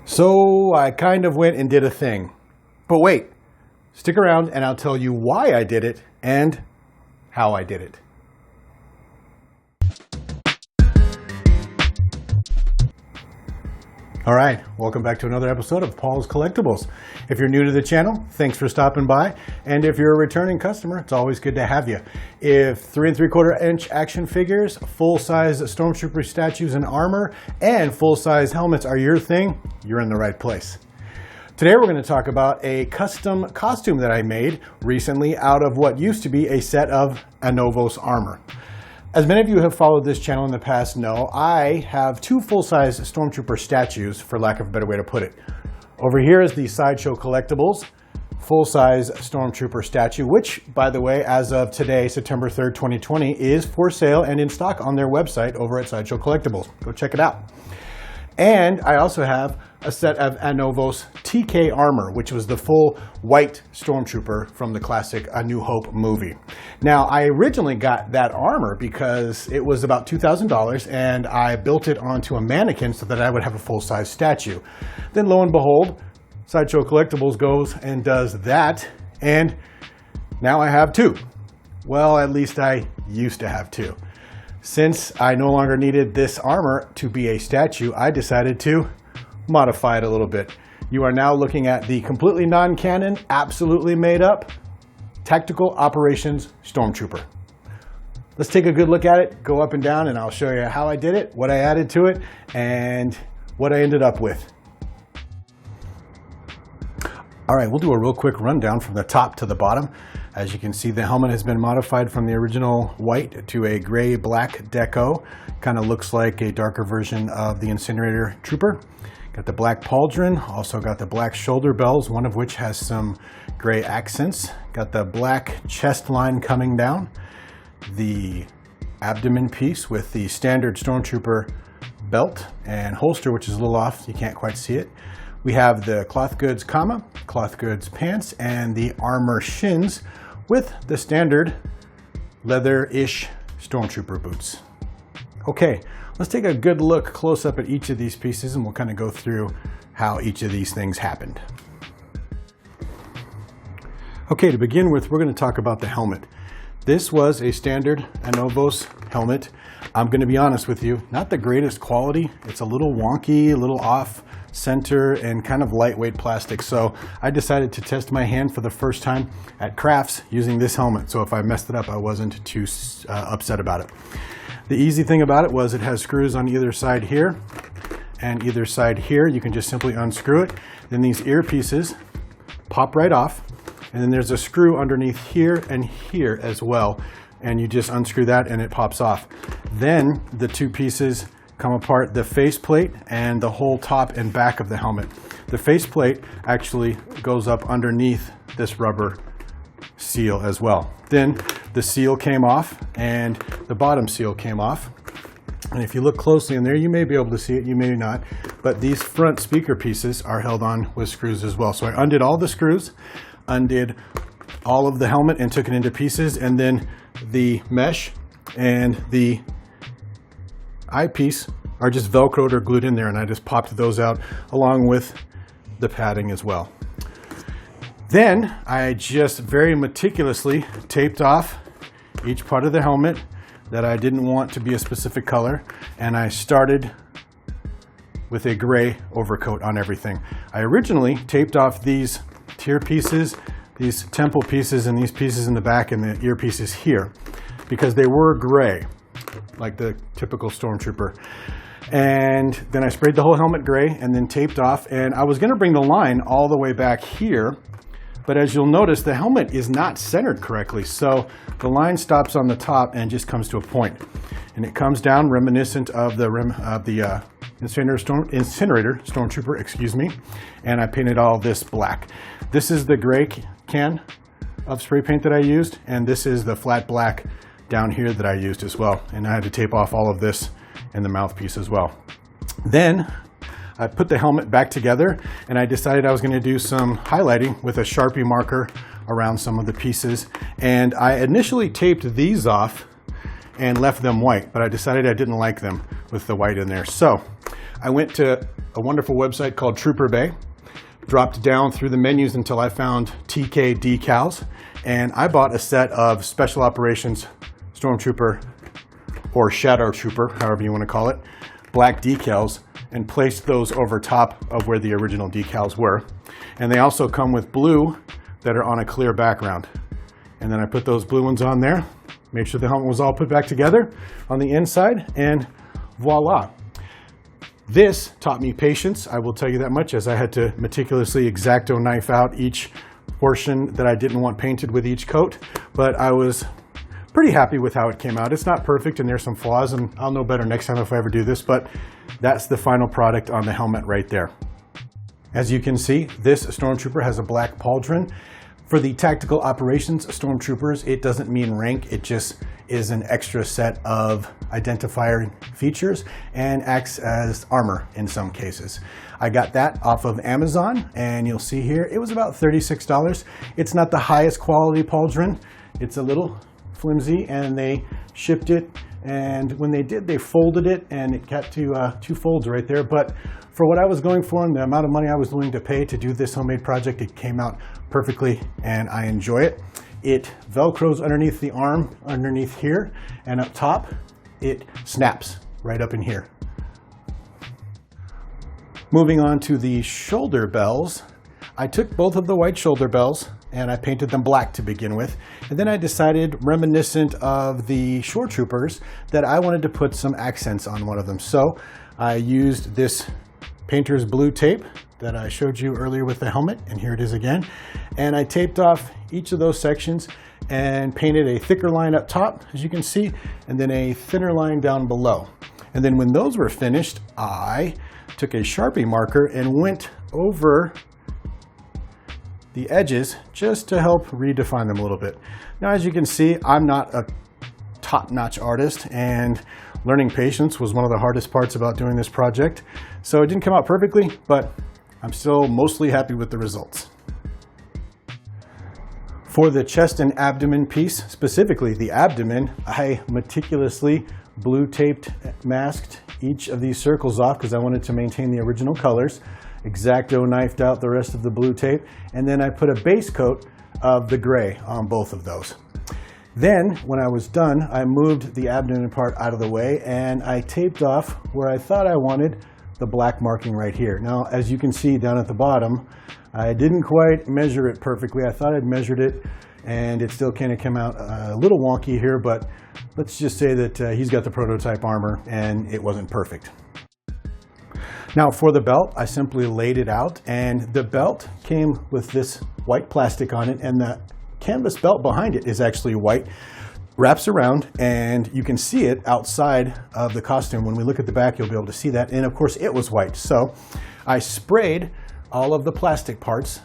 So I kind of went and did a thing. But wait, stick around and I'll tell you why I did it and how I did it. All right, welcome back to another episode of Paul's Collectibles. If you're new to the channel, thanks for stopping by. And if you're a returning customer, it's always good to have you. If 3 3/4 inch action figures, full-size Stormtrooper statues and armor, and full-size helmets are your thing, you're in the right place. Today we're going to talk about a custom costume that I made recently out of what used to be a set of Anovos armor. As many of you have followed this channel in the past know, I have 2 full-size Stormtrooper statues, for lack of a better way to put it. Over here is the Sideshow Collectibles full-size Stormtrooper statue, which, by the way, as of today, September 3rd, 2020, is for sale and in stock on their website over at Sideshow Collectibles. Go check it out. And I also have a set of Anovos TK armor, which was the full white Stormtrooper from the classic A New Hope movie. Now, I originally got that armor because it was about $2,000 and I built it onto a mannequin so that I would have a full-size statue. Then lo and behold, Sideshow Collectibles goes and does that, and now I have 2. Well, at least I used to have 2. Since I no longer needed this armor to be a statue, I decided to modify it a little bit. You are now looking at the completely non-canon, absolutely made up Tactical Operations Stormtrooper. Let's take a good look at it, go up and down, and I'll show you how I did it, what I added to it, and what I ended up with. All right, we'll do a real quick rundown from the top to the bottom. As you can see, the helmet has been modified from the original white to a gray-black deco. Kind of looks like a darker version of the Incinerator Trooper. Got the black pauldron, also got the black shoulder bells, one of which has some gray accents. Got the black chest line coming down. The abdomen piece with the standard Stormtrooper belt and holster, which is a little off, you can't quite see it. We have the cloth goods comma, cloth goods pants, and the armor shins with the standard leather-ish Stormtrooper boots. Okay, let's take a good look close up at each of these pieces and we'll kind of go through how each of these things happened. Okay, to begin with, we're going to talk about the helmet. This was a standard Anovos helmet. I'm going to be honest with you, not the greatest quality. It's a little wonky, a little off center, and kind of lightweight plastic. So I decided to test my hand for the first time at crafts using this helmet. So if I messed it up, I wasn't too upset about it. The easy thing about it was it has screws on either side here and either side here. You can just simply unscrew it. Then these earpieces pop right off. And then there's a screw underneath here and here as well. And you just unscrew that and it pops off. Then the 2 pieces come apart, the faceplate and the whole top and back of the helmet. The faceplate actually goes up underneath this rubber seal as well. Then the seal came off and the bottom seal came off. And if you look closely in there, you may be able to see it, you may not, but these front speaker pieces are held on with screws as well. So I undid all the screws, undid all of the helmet and took it into pieces, and then the mesh and the eyepiece are just Velcroed or glued in there, and I just popped those out along with the padding as well. Then I just very meticulously taped off each part of the helmet that I didn't want to be a specific color, and I started with a gray overcoat on everything. I originally taped off these tier pieces, these temple pieces, and these pieces in the back and the ear pieces here because they were gray, like the typical Stormtrooper. And then I sprayed the whole helmet gray and then taped off, and I was going to bring the line all the way back here, but as you'll notice, the helmet is not centered correctly, so the line stops on the top and just comes to a point. And it comes down reminiscent of the Incinerator Stormtrooper, excuse me, and I painted all this black. This is the gray can of spray paint that I used, and this is the flat black down here that I used as well. And I had to tape off all of this in the mouthpiece as well. Then I put the helmet back together, and I decided I was going to do some highlighting with a Sharpie marker around some of the pieces. And I initially taped these off and left them white, but I decided I didn't like them with the white in there. So I went to a wonderful website called Trooper Bay, dropped down through the menus until I found TK decals, and I bought a set of Special Operations Stormtrooper, or Shadow Trooper, however you want to call it, black decals, and placed those over top of where the original decals were. And they also come with blue that are on a clear background. And then I put those blue ones on there, made sure the helmet was all put back together on the inside, and voila. This taught me patience, I will tell you that much, as I had to meticulously X-Acto knife out each portion that I didn't want painted with each coat, but I was pretty happy with how it came out. It's not perfect and there's some flaws, and I'll know better next time if I ever do this, but that's the final product on the helmet right there. As you can see, this Stormtrooper has a black pauldron. For the Tactical Operations Stormtroopers, it doesn't mean rank, it just is an extra set of identifier features and acts as armor in some cases. I got that off of Amazon, and you'll see here, it was about $36. It's not the highest quality pauldron. It's a little flimsy, and they shipped it, and when they did, they folded it, and it got to two folds right there. But for what I was going for and the amount of money I was willing to pay to do this homemade project, it came out perfectly, and I enjoy it. It velcros underneath the arm, underneath here, and up top, it snaps right up in here. Moving on to the shoulder bells, I took both of the white shoulder bells and I painted them black to begin with. And then I decided, reminiscent of the Shoretroopers, that I wanted to put some accents on one of them. So I used this painter's blue tape that I showed you earlier with the helmet, and here it is again. And I taped off each of those sections and painted a thicker line up top, as you can see, and then a thinner line down below. And then when those were finished, I took a Sharpie marker and went over the edges just to help redefine them a little bit. Now, as you can see, I'm not a top-notch artist, and learning patience was one of the hardest parts about doing this project. So it didn't come out perfectly, but I'm still mostly happy with the results. For the chest and abdomen piece, specifically the abdomen, I meticulously blue taped, masked each of these circles off because I wanted to maintain the original colors. X-Acto knifed out the rest of the blue tape, and then I put a base coat of the gray on both of those. Then, when I was done, I moved the abdomen part out of the way, and I taped off where I thought I wanted the black marking right here. Now, as you can see down at the bottom, I didn't quite measure it perfectly. I thought I'd measured it, and it still kind of came out a little wonky here, but let's just say that he's got the prototype armor, and it wasn't perfect. Now for the belt, I simply laid it out, and the belt came with this white plastic on it, and the canvas belt behind it is actually white, wraps around, and you can see it outside of the costume. When we look at the back, you'll be able to see that, and of course it was white. So I sprayed all of the plastic parts,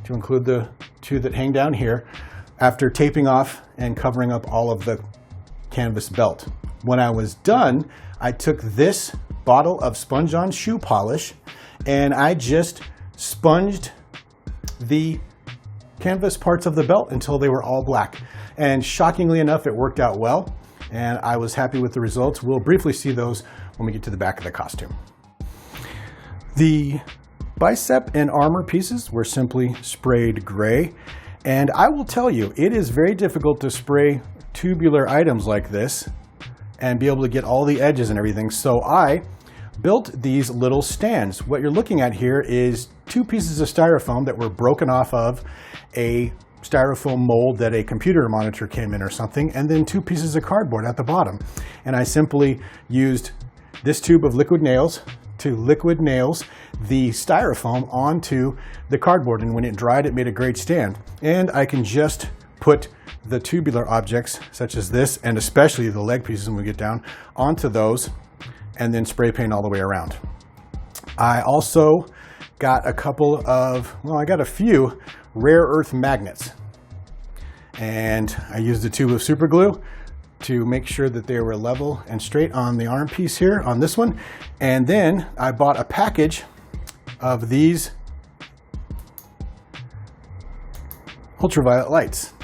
to include the two that hang down here, after taping off and covering up all of the canvas belt. When I was done, I took this bottle of sponge-on shoe polish, and I just sponged the canvas parts of the belt until they were all black. And shockingly enough, it worked out well, and I was happy with the results. We'll briefly see those when we get to the back of the costume. The bicep and armor pieces were simply sprayed gray, and I will tell you, it is very difficult to spray tubular items like this and be able to get all the edges and everything. So I built these little stands. What you're looking at here is two pieces of styrofoam that were broken off of a styrofoam mold that a computer monitor came in or something, and then two pieces of cardboard at the bottom. And I simply used this tube of liquid nails to liquid nails the styrofoam onto the cardboard, and when it dried, it made a great stand. And I can just put the tubular objects, such as this, and especially the leg pieces when we get down, onto those, and then spray paint all the way around. I also got a few rare earth magnets, and I used a tube of super glue to make sure that they were level and straight on the arm piece here on this one. And then I bought a package of these ultraviolet lights,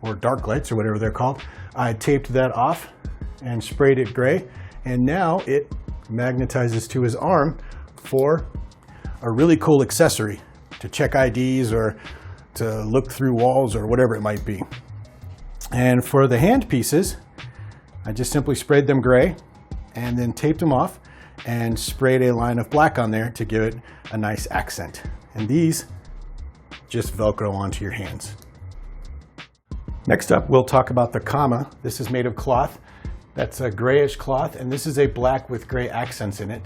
or dark lights, or whatever they're called. I taped that off and sprayed it gray, and now it magnetizes to his arm for a really cool accessory to check IDs or to look through walls or whatever it might be. And for the hand pieces, I just simply sprayed them gray and then taped them off and sprayed a line of black on there to give it a nice accent. And these just Velcro onto your hands. Next up, we'll talk about the comma. This is made of cloth. That's a grayish cloth, and this is a black with gray accents in it.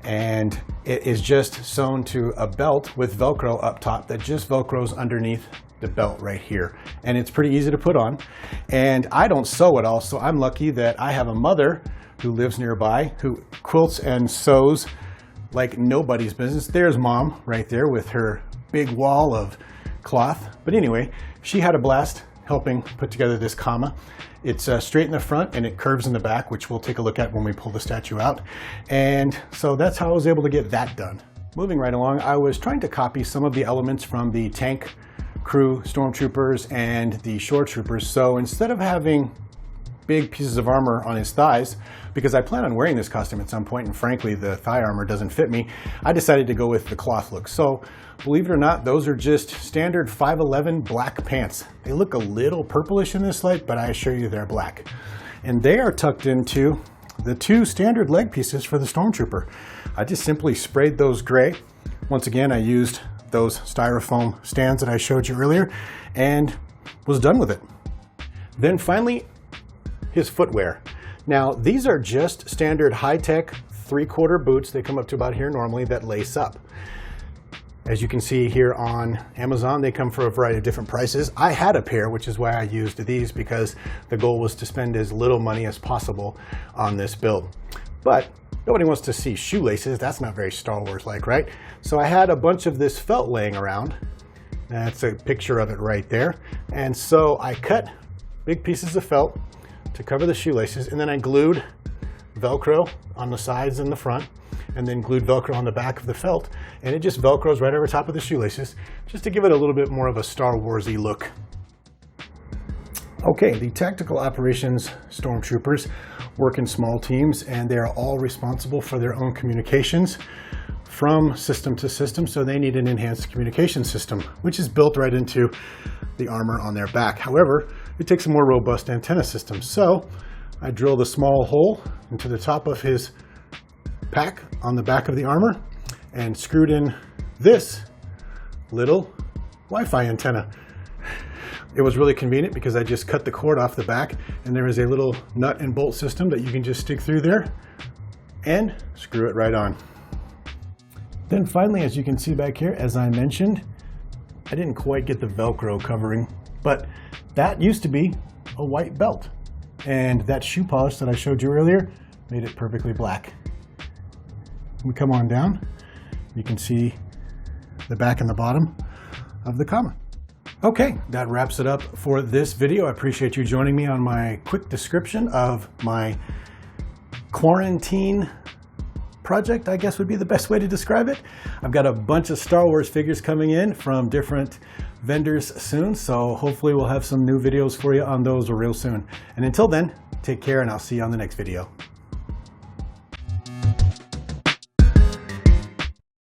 And it is just sewn to a belt with Velcro up top that just Velcros underneath the belt right here. And it's pretty easy to put on. And I don't sew at all, so I'm lucky that I have a mother who lives nearby who quilts and sews like nobody's business. There's Mom right there with her big wall of cloth. But anyway, she had a blast helping put together this comma. It's straight in the front and it curves in the back, which we'll take a look at when we pull the statue out. And so that's how I was able to get that done. Moving right along, I was trying to copy some of the elements from the tank crew Stormtroopers and the Shoretroopers. So instead of having big pieces of armor on his thighs, because I plan on wearing this costume at some point, and frankly the thigh armor doesn't fit me, I decided to go with the cloth look. So believe it or not, those are just standard 511 black pants. They look a little purplish in this light, but I assure you they're black. And they are tucked into the two standard leg pieces for the Stormtrooper. I just simply sprayed those gray. Once again, I used those styrofoam stands that I showed you earlier and was done with it. Then finally, his footwear. Now, these are just standard high-tech 3/4 boots. They come up to about here normally that lace up. As you can see here on Amazon, they come for a variety of different prices. I had a pair, which is why I used these, because the goal was to spend as little money as possible on this build. But nobody wants to see shoelaces. That's not very Star Wars-like, right? So I had a bunch of this felt laying around. That's a picture of it right there. And so I cut big pieces of felt to cover the shoelaces, and then I glued Velcro on the sides and the front, and then glued Velcro on the back of the felt, and it just Velcros right over top of the shoelaces, just to give it a little bit more of a Star Wars-y look. Okay, the Tactical Operations Stormtroopers work in small teams, and they are all responsible for their own communications from system to system, so they need an enhanced communication system, which is built right into the armor on their back. However, it takes a more robust antenna system, so I drilled a small hole into the top of his pack on the back of the armor and screwed in this little Wi-Fi antenna. It was really convenient because I just cut the cord off the back, and there is a little nut and bolt system that you can just stick through there and screw it right on. Then finally, as you can see back here, as I mentioned, I didn't quite get the Velcro covering, but that used to be a white belt, and that shoe polish that I showed you earlier made it perfectly black. We come on down, you can see the back and the bottom of the comma. Okay, that wraps it up for this video. I appreciate you joining me on my quick description of my quarantine project, I guess would be the best way to describe it. I've got a bunch of Star Wars figures coming in from different vendors soon, so hopefully we'll have some new videos for you on those real soon. And until then, take care, and I'll see you on the next video.